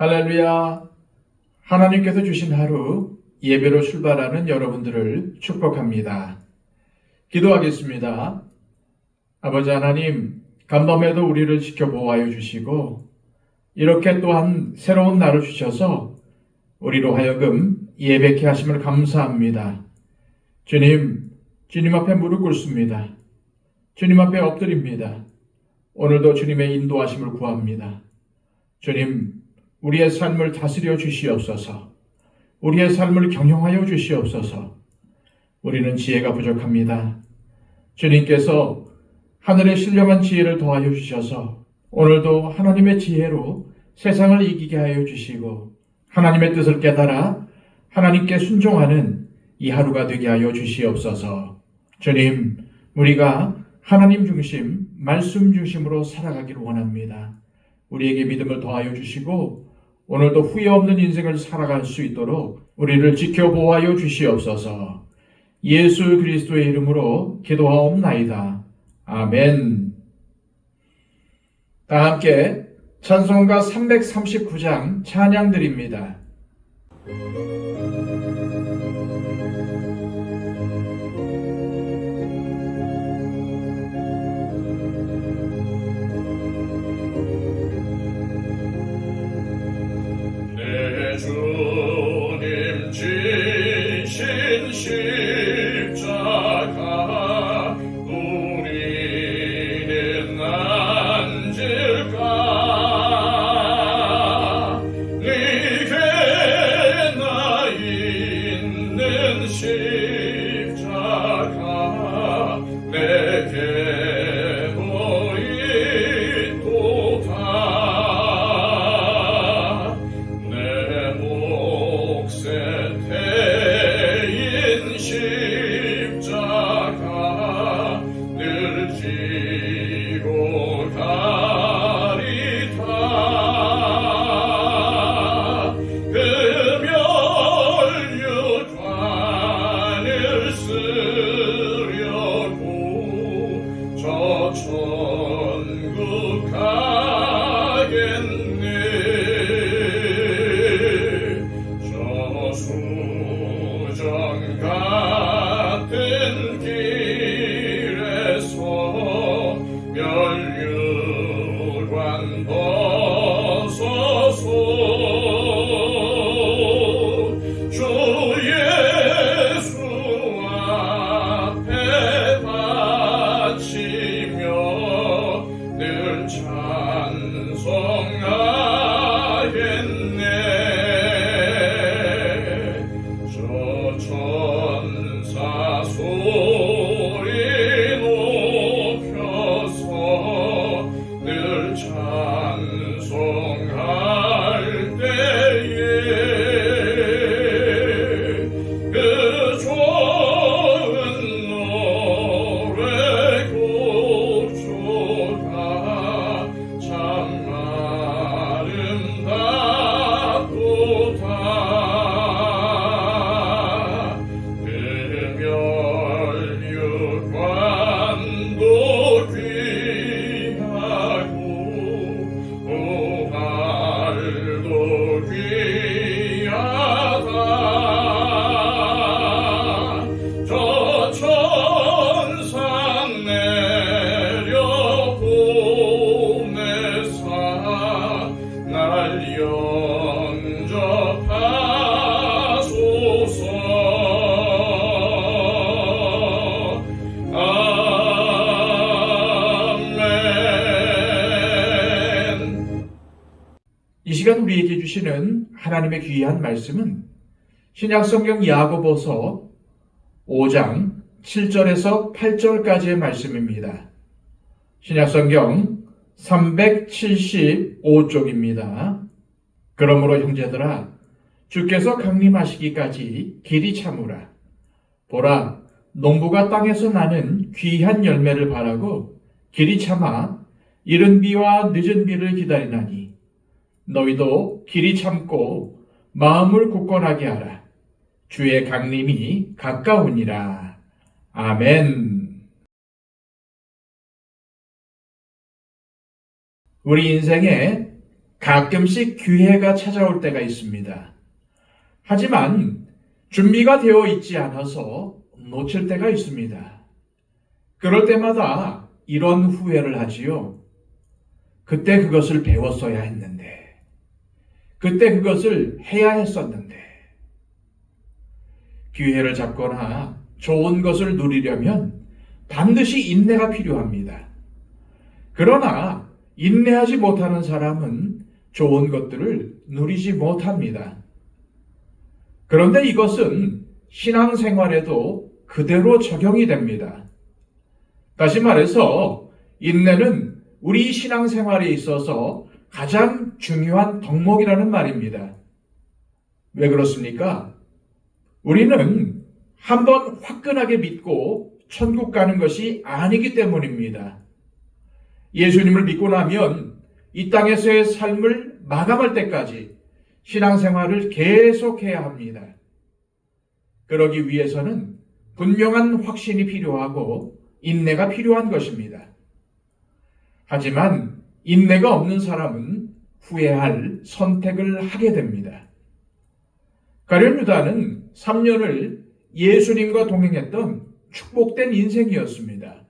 할렐루야! 하나님께서 주신 하루 예배로 출발하는 여러분들을 축복합니다. 기도하겠습니다. 아버지 하나님, 간밤에도 우리를 지켜보아여 주시고 이렇게 또한 새로운 날을 주셔서 우리로 하여금 예배케 하심을 감사합니다. 주님 앞에 무릎 꿇습니다. 주님 앞에 엎드립니다. 오늘도 주님의 인도하심을 구합니다. 주님, 우리의 삶을 다스려 주시옵소서. 우리의 삶을 경영하여 주시옵소서. 우리는 지혜가 부족합니다. 주님께서 하늘의 신령한 지혜를 더하여 주셔서 오늘도 하나님의 지혜로 세상을 이기게 하여 주시고 하나님의 뜻을 깨달아 하나님께 순종하는 이 하루가 되게 하여 주시옵소서. 주님, 우리가 하나님 중심, 말씀 중심으로 살아가기를 원합니다. 우리에게 믿음을 더하여 주시고 오늘도 후회 없는 인생을 살아갈 수 있도록 우리를 지켜보아여 주시옵소서. 예수 그리스도의 이름으로 기도하옵나이다. 아멘. 다 함께 찬송가 339장 찬양 드립니다. 주님 지신 십자가 우리는 앉을까 네게 나 있는 십자가 내게도 있도다 내 몫에 태인 십자가 늘 지고 가리다 금연육관을 쓰려고 저 천국 가겠네 저 수정 같은 길에서 멸류관 벗어서 주 예수 앞에 바치며 늘 찬송하겠네 저 천사 소리 높여서 늘 찬송할 때에 그 좋은 노래 곡조가 참 아름답도다 금연육관도 귀하고 보활도 귀하다 저 천상 내려 보내사 날 영접하소서 아멘. 이 시간 우리에게 주시는 하나님의 귀한 말씀은 신약성경 야고보서 5장 7절에서 8절까지의 말씀입니다. 신약성경 375쪽입니다. 그러므로 형제들아 주께서 강림하시기까지 길이 참으라. 보라, 농부가 땅에서 나는 귀한 열매를 바라고 길이 참아 이른 비와 늦은 비를 기다리나니 너희도 길이 참고 마음을 굳건하게 하라. 주의 강림이 가까우니라. 아멘. 우리 인생에 가끔씩 기회가 찾아올 때가 있습니다. 하지만 준비가 되어 있지 않아서 놓칠 때가 있습니다. 그럴 때마다 이런 후회를 하지요. 그때 그것을 배웠어야 했는데, 그때 그것을 해야 했었는데. 기회를 잡거나 좋은 것을 누리려면 반드시 인내가 필요합니다. 그러나 인내하지 못하는 사람은 좋은 것들을 누리지 못합니다. 그런데 이것은 신앙생활에도 그대로 적용이 됩니다. 다시 말해서 인내는 우리 신앙생활에 있어서 가장 중요한 덕목이라는 말입니다. 왜 그렇습니까? 우리는 한번 화끈하게 믿고 천국 가는 것이 아니기 때문입니다. 예수님을 믿고 나면 이 땅에서의 삶을 마감할 때까지 신앙생활을 계속해야 합니다. 그러기 위해서는 분명한 확신이 필요하고 인내가 필요한 것입니다. 하지만 인내가 없는 사람은 후회할 선택을 하게 됩니다. 가룟 유다는 3년을 예수님과 동행했던 축복된 인생이었습니다.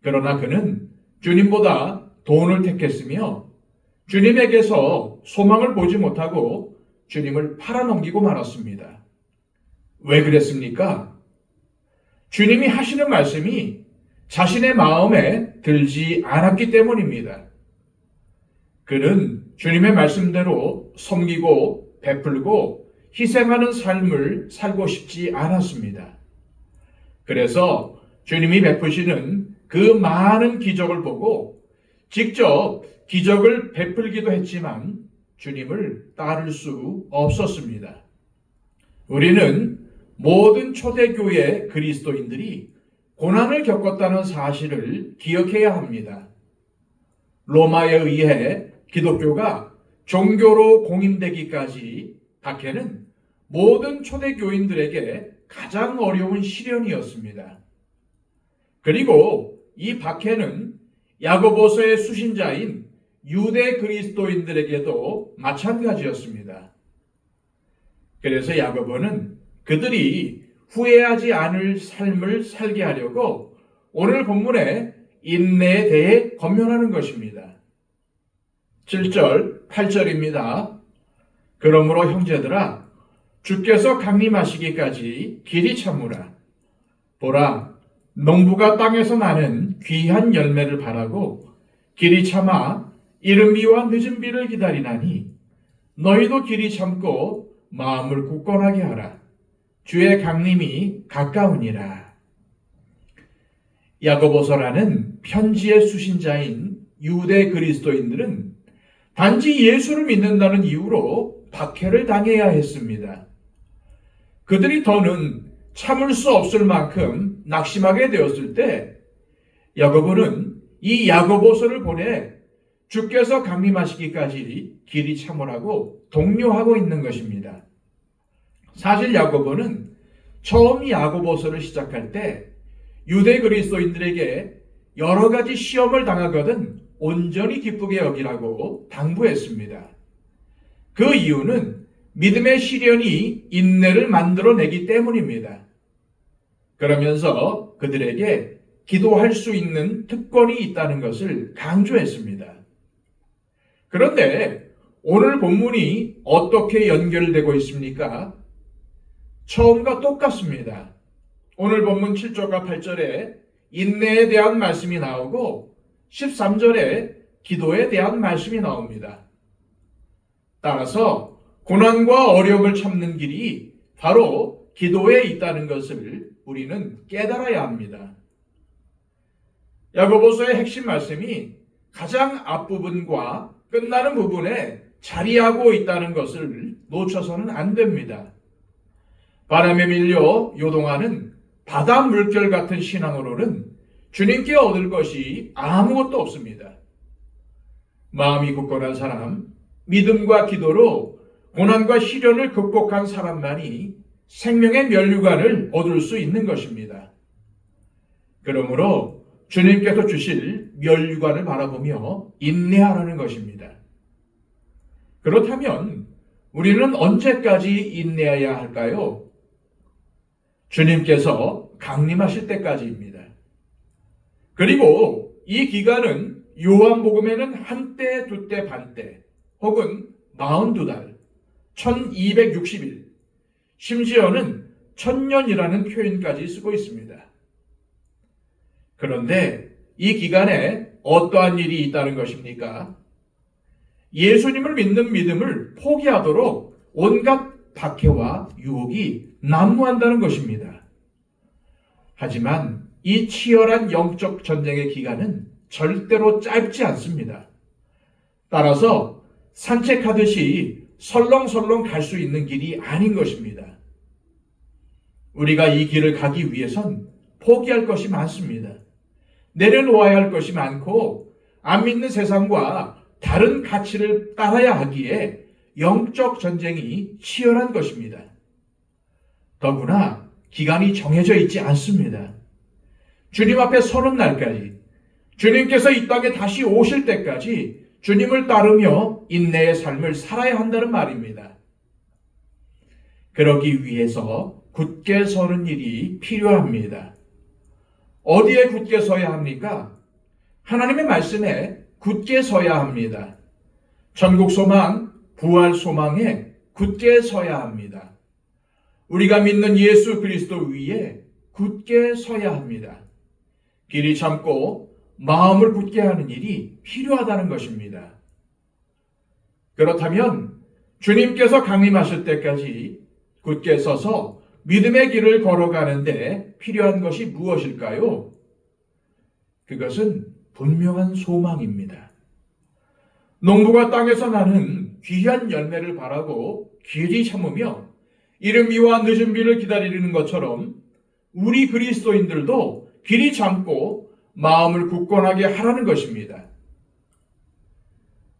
그러나 그는 주님보다 돈을 택했으며 주님에게서 소망을 보지 못하고 주님을 팔아넘기고 말았습니다. 왜 그랬습니까? 주님이 하시는 말씀이 자신의 마음에 들지 않았기 때문입니다. 그는 주님의 말씀대로 섬기고 베풀고 희생하는 삶을 살고 싶지 않았습니다. 그래서 주님이 베푸시는 그 많은 기적을 보고 직접 기적을 베풀기도 했지만 주님을 따를 수 없었습니다. 우리는 모든 초대교회 그리스도인들이 고난을 겪었다는 사실을 기억해야 합니다. 로마에 의해 기독교가 종교로 공인되기까지 박해는 모든 초대교인들에게 가장 어려운 시련이었습니다. 그리고 이 박해는 야고보서의 수신자인 유대 그리스도인들에게도 마찬가지였습니다. 그래서 야고보는 그들이 후회하지 않을 삶을 살게 하려고 오늘 본문의 인내에 대해 권면하는 것입니다. 7절, 8절입니다. 그러므로 형제들아, 주께서 강림하시기까지 길이 참으라. 보라, 농부가 땅에서 나는 귀한 열매를 바라고 길이 참아 이른 비와 늦은 비를 기다리나니 너희도 길이 참고 마음을 굳건하게 하라. 주의 강림이 가까우니라. 야고보서라는 편지의 수신자인 유대 그리스도인들은 단지 예수를 믿는다는 이유로 박해를 당해야 했습니다. 그들이 더는 참을 수 없을 만큼 낙심하게 되었을 때 야고보는 이 야고보서를 보내 주께서 강림하시기까지 길이 참으라고 독려하고 있는 것입니다. 사실 야고보는 처음 야고보서를 시작할 때 유대 그리스도인들에게 여러 가지 시험을 당하거든 온전히 기쁘게 여기라고 당부했습니다. 그 이유는 믿음의 시련이 인내를 만들어내기 때문입니다. 그러면서 그들에게 기도할 수 있는 특권이 있다는 것을 강조했습니다. 그런데 오늘 본문이 어떻게 연결되고 있습니까? 처음과 똑같습니다. 오늘 본문 7절과 8절에 인내에 대한 말씀이 나오고 13절에 기도에 대한 말씀이 나옵니다. 따라서 고난과 어려움을 참는 길이 바로 기도에 있다는 것을 우리는 깨달아야 합니다. 야고보서의 핵심 말씀이 가장 앞부분과 끝나는 부분에 자리하고 있다는 것을 놓쳐서는 안 됩니다. 바람에 밀려 요동하는 바다 물결 같은 신앙으로는 주님께 얻을 것이 아무것도 없습니다. 마음이 굳건한 사람, 믿음과 기도로 고난과 시련을 극복한 사람만이 생명의 면류관을 얻을 수 있는 것입니다. 그러므로 주님께서 주실 면류관을 바라보며 인내하라는 것입니다. 그렇다면 우리는 언제까지 인내해야 할까요? 주님께서 강림하실 때까지입니다. 그리고 이 기간은 요한복음에는 한때, 두때, 반때, 혹은 42달, 1260일, 심지어는 1000년이라는 표현까지 쓰고 있습니다. 그런데 이 기간에 어떠한 일이 있다는 것입니까? 예수님을 믿는 믿음을 포기하도록 온갖 박해와 유혹이 난무한다는 것입니다. 하지만 이 치열한 영적 전쟁의 기간은 절대로 짧지 않습니다. 따라서 산책하듯이 설렁설렁 갈 수 있는 길이 아닌 것입니다. 우리가 이 길을 가기 위해선 포기할 것이 많습니다. 내려놓아야 할 것이 많고 안 믿는 세상과 다른 가치를 따라야 하기에 영적 전쟁이 치열한 것입니다. 더구나 기간이 정해져 있지 않습니다. 주님 앞에 서는 날까지, 주님께서 이 땅에 다시 오실 때까지 주님을 따르며 인내의 삶을 살아야 한다는 말입니다. 그러기 위해서 굳게 서는 일이 필요합니다. 어디에 굳게 서야 합니까? 하나님의 말씀에 굳게 서야 합니다. 천국 소망, 부활 소망에 굳게 서야 합니다. 우리가 믿는 예수 그리스도 위에 굳게 서야 합니다. 길이 참고 마음을 굳게 하는 일이 필요하다는 것입니다. 그렇다면 주님께서 강림하실 때까지 굳게 서서 믿음의 길을 걸어가는데 필요한 것이 무엇일까요? 그것은 분명한 소망입니다. 농부가 땅에서 나는 귀한 열매를 바라고 길이 참으며 이른 비와 늦은 비를 기다리는 것처럼 우리 그리스도인들도 길이 참고 마음을 굳건하게 하라는 것입니다.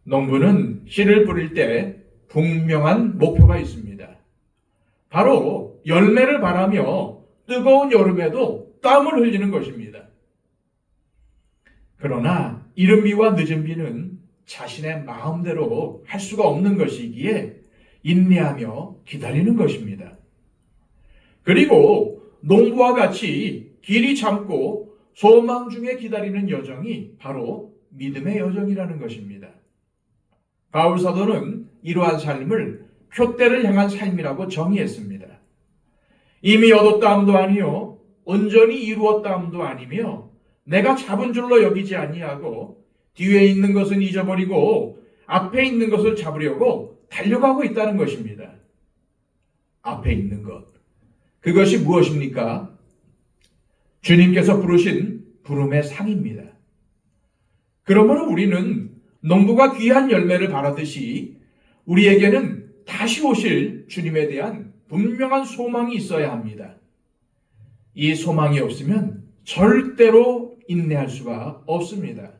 농부는 씨를 뿌릴 때 분명한 목표가 있습니다. 바로 열매를 바라며 뜨거운 여름에도 땀을 흘리는 것입니다. 그러나 이른 비와 늦은 비는 자신의 마음대로 할 수가 없는 것이기에 인내하며 기다리는 것입니다. 그리고 농부와 같이 길이 참고 소망 중에 기다리는 여정이 바로 믿음의 여정이라는 것입니다. 바울 사도는 이러한 삶을 표대를 향한 삶이라고 정의했습니다. 이미 얻었다함도 아니요 온전히 이루었다함도 아니며 내가 잡은 줄로 여기지 아니하고 뒤에 있는 것은 잊어버리고 앞에 있는 것을 잡으려고 달려가고 있다는 것입니다. 앞에 있는 것, 그것이 무엇입니까? 주님께서 부르신 부름의 상입니다. 그러므로 우리는 농부가 귀한 열매를 바라듯이 우리에게는 다시 오실 주님에 대한 분명한 소망이 있어야 합니다. 이 소망이 없으면 절대로 인내할 수가 없습니다.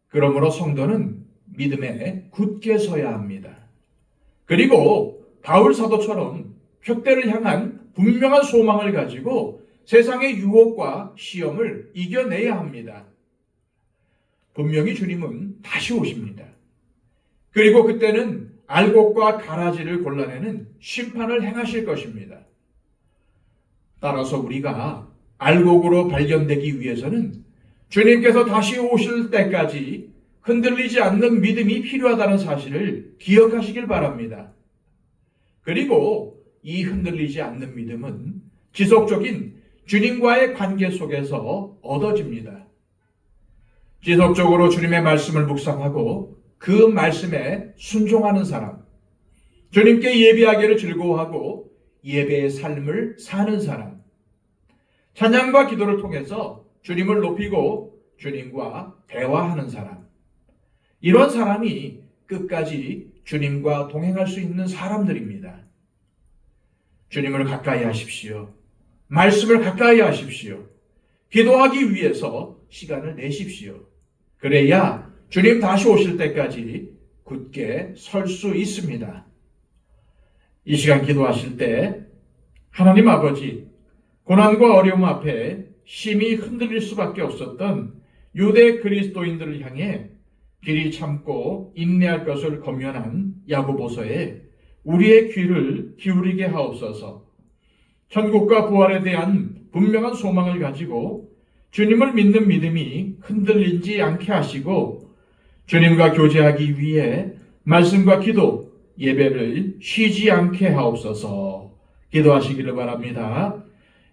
그러므로 성도는 믿음에 굳게 서야 합니다. 그리고 바울 사도처럼 표대를 향한 분명한 소망을 가지고 세상의 유혹과 시험을 이겨내야 합니다. 분명히 주님은 다시 오십니다. 그리고 그때는 알곡과 가라지를 골라내는 심판을 행하실 것입니다. 따라서 우리가 알곡으로 발견되기 위해서는 주님께서 다시 오실 때까지 흔들리지 않는 믿음이 필요하다는 사실을 기억하시길 바랍니다. 그리고 이 흔들리지 않는 믿음은 지속적인 주님과의 관계 속에서 얻어집니다. 지속적으로 주님의 말씀을 묵상하고 그 말씀에 순종하는 사람, 주님께 예배하기를 즐거워하고 예배의 삶을 사는 사람, 찬양과 기도를 통해서 주님을 높이고 주님과 대화하는 사람, 이런 사람이 끝까지 주님과 동행할 수 있는 사람들입니다. 주님을 가까이 하십시오. 말씀을 가까이 하십시오. 기도하기 위해서 시간을 내십시오. 그래야 주님 다시 오실 때까지 굳게 설 수 있습니다. 이 시간 기도하실 때 하나님 아버지, 고난과 어려움 앞에 심히 흔들릴 수밖에 없었던 유대 그리스도인들을 향해 길이 참고 인내할 것을 권면한 야고보서에 우리의 귀를 기울이게 하옵소서. 천국과 부활에 대한 분명한 소망을 가지고 주님을 믿는 믿음이 흔들리지 않게 하시고 주님과 교제하기 위해 말씀과 기도, 예배를 쉬지 않게 하옵소서. 기도하시기를 바랍니다.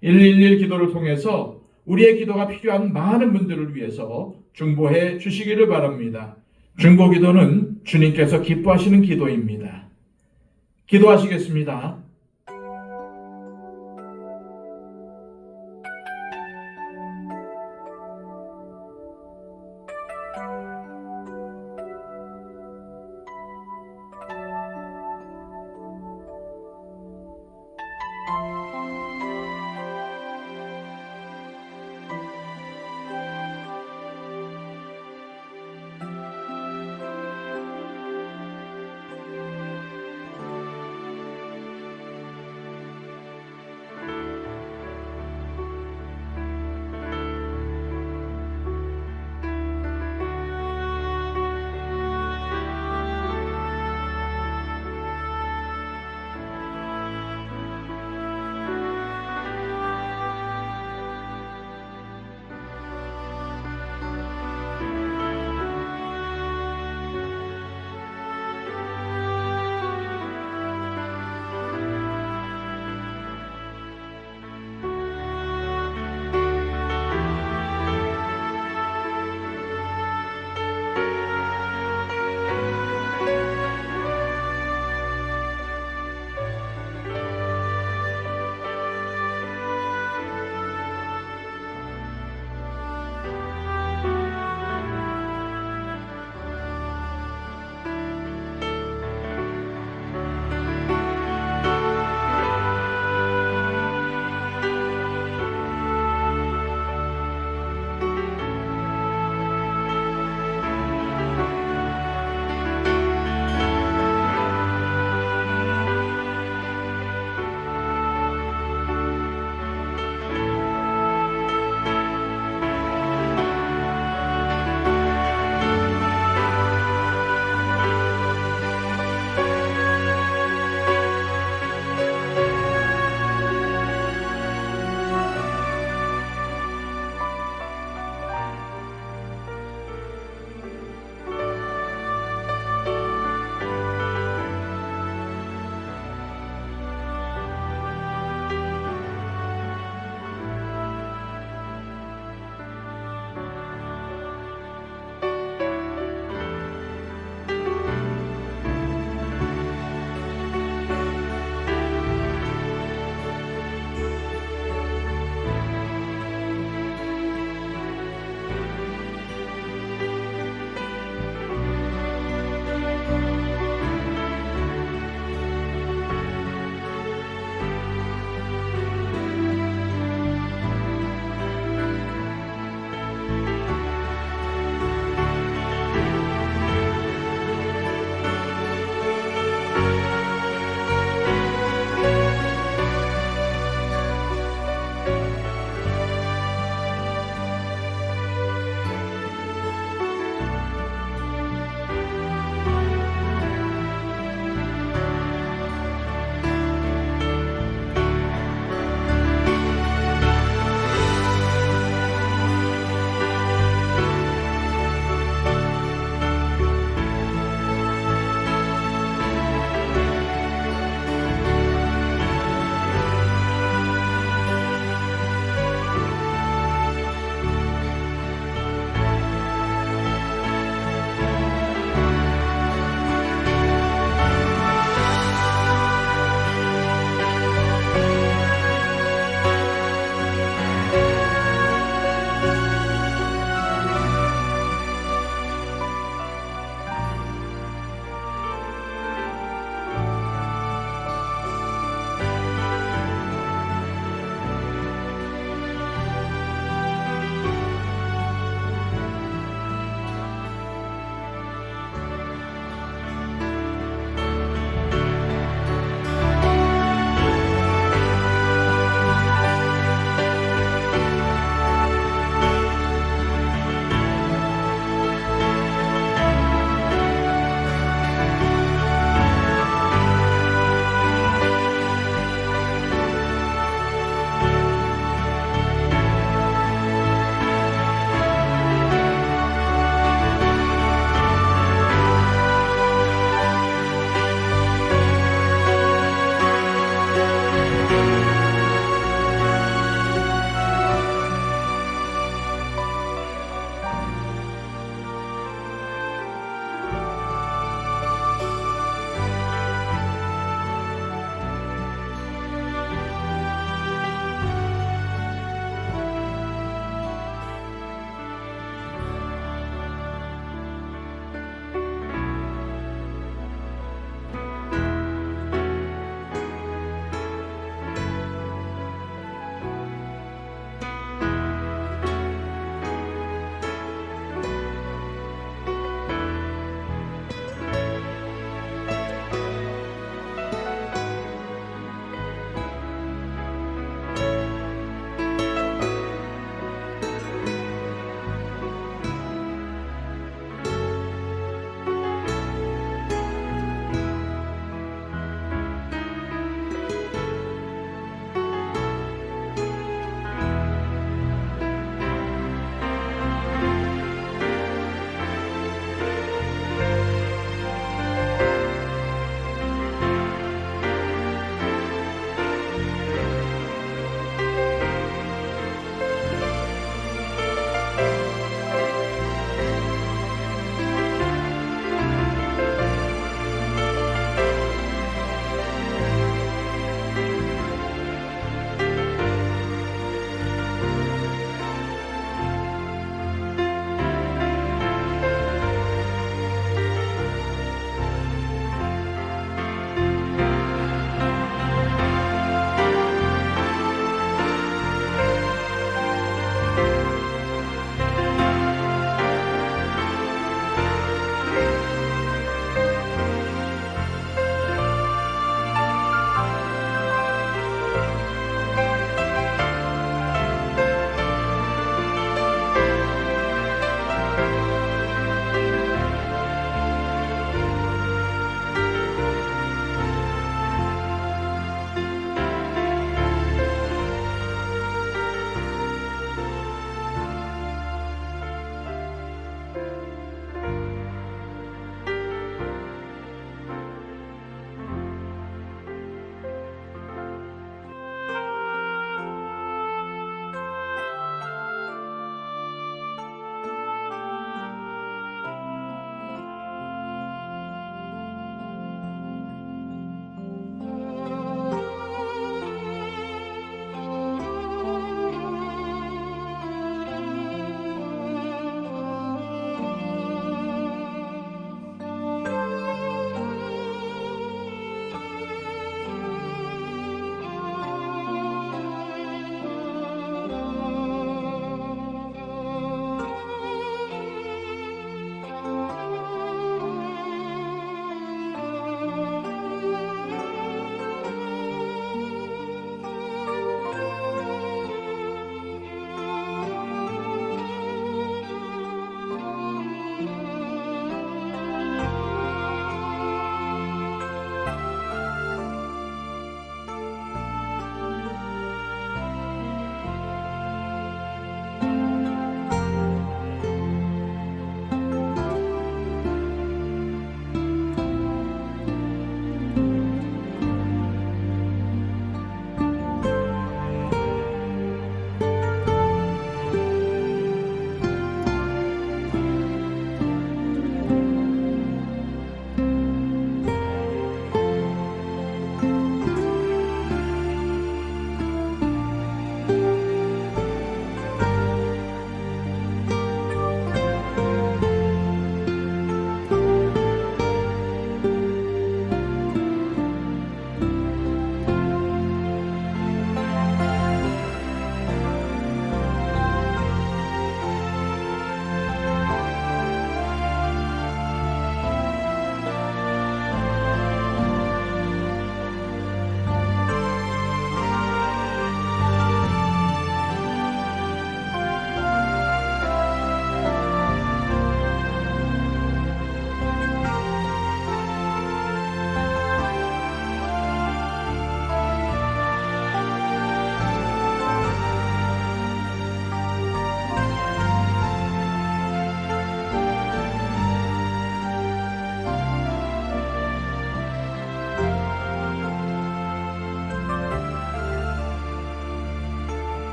111 기도를 통해서 우리의 기도가 필요한 많은 분들을 위해서 중보해 주시기를 바랍니다. 중보 기도는 주님께서 기뻐하시는 기도입니다. 기도하시겠습니다.